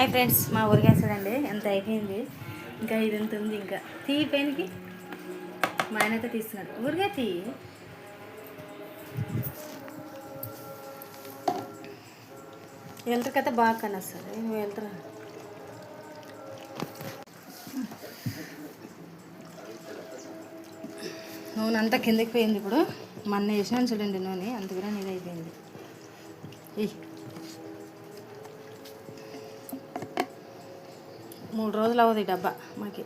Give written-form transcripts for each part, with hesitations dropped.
Hi friends, మా ఊరికేసాడండి. ఎంత అయిపోయింది, ఇంకా ఇది ఎంత ఉంది. ఇంకా తీ పెయిన్కి మా ఆయనతో తీస్తున్నాడు. ఊరికే తీ. వెళ్తారు కదా బాగా కానీ వస్తుంది. నువ్వు వెళ్తున్నా నూనె అంతా కిందకి పోయింది. ఇప్పుడు మొన్న వేసినాను చూడండి నూనె, అంత కూడా నీది అయిపోయింది. 3 రోజులు అవుతుంది డబ్బా మాకి.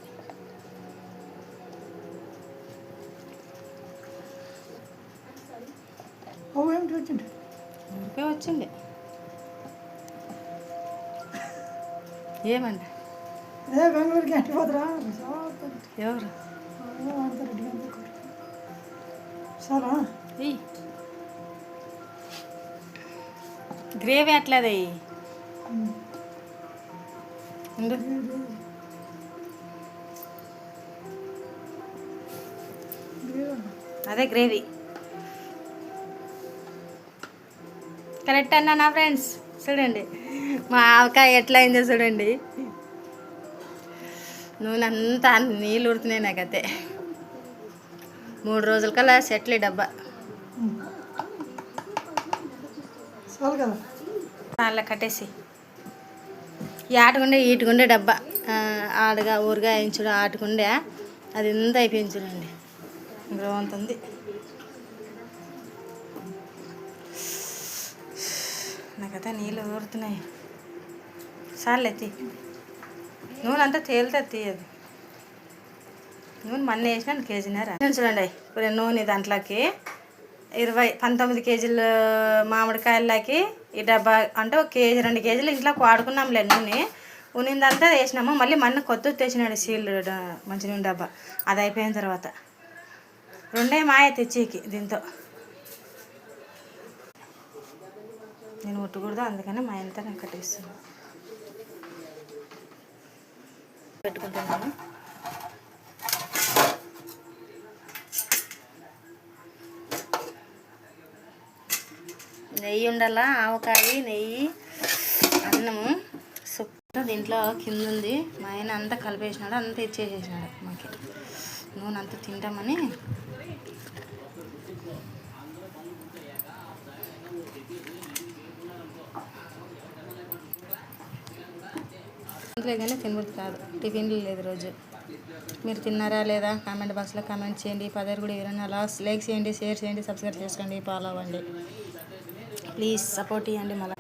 ఊరికే వచ్చింది. ఏమండి బెంగళూరుకి అంటిపోతురా ఎవరు చాలా గ్రేవీ అట్లేదే అదే గ్రేవీ కరెక్ట్ అన్నా ఫ్రెండ్స్. చూడండి మా ఆవకాయ ఎట్లా అయిందో చూడండి. నూనె అంతా నీళ్ళు ఉడుతున్నాయి నాకైతే. 3 రోజుల కల్లా సెట్లే డబ్బా. అలా కట్టేసి ఈ ఆటకుండే ఈటుకుండే డబ్బా ఆడగా ఊరుగా వేయించుడు ఆటకుండే అది ఎంత అయిపోయింది చూడండి. గ్రోవంత ఉంది. నాకైతే నీళ్ళు ఊరుతున్నాయి. సార్లు ఎత్తి నూనె అంతా తేలితే తీయదు. నూనె మొన్న వేసినాను కేజీన్నర. చూడండి ఇప్పుడు నూనె దాంట్లోకి 19 కేజీలు మామిడికాయలకి ఈ డబ్బా అంటే 1 కేజీ 2 కేజీలు ఇంట్లో వాడుకున్నాంలే. నూనె ఉనిందంతా వేసినాము. మళ్ళీ మొన్న కొత్తది తెచ్చినాడు సీల్ మంచి నూనె డబ్బా. అది అయిపోయిన తర్వాత 2 మాయ తెచ్చేకి. దీంతో నేను ముట్టకూడదు, అందుకని మా ఇంత నేను కట్టేస్తున్నాను. పెట్టుకుంటున్నాను. నెయ్యి ఉండాల, ఆవకాయ నెయ్యి అన్నము సూపర్. దీంట్లో కింద ఉంది. మా ఆయన అంతా కలిపేసినాడు, అంతా ఇచ్చేసేసినాడు మాకి. నూనె అంతా తింటామని ఇంట్లో కానీ తినబుద్ధి కాదు. టిఫిన్లు లేదు రోజు. మీరు తిన్నారా లేదా కామెంట్ బాక్స్లో కామెంట్ చేయండి. పదరు కూడా ఎవరైనా లైక్ చేయండి, షేర్ చేయండి, సబ్స్క్రైబ్ చేసుకోండి, ఫాలో అవ్వండి. ప్లీజ్ సపోర్ట్ ఇవ్వండి. మళ్ళీ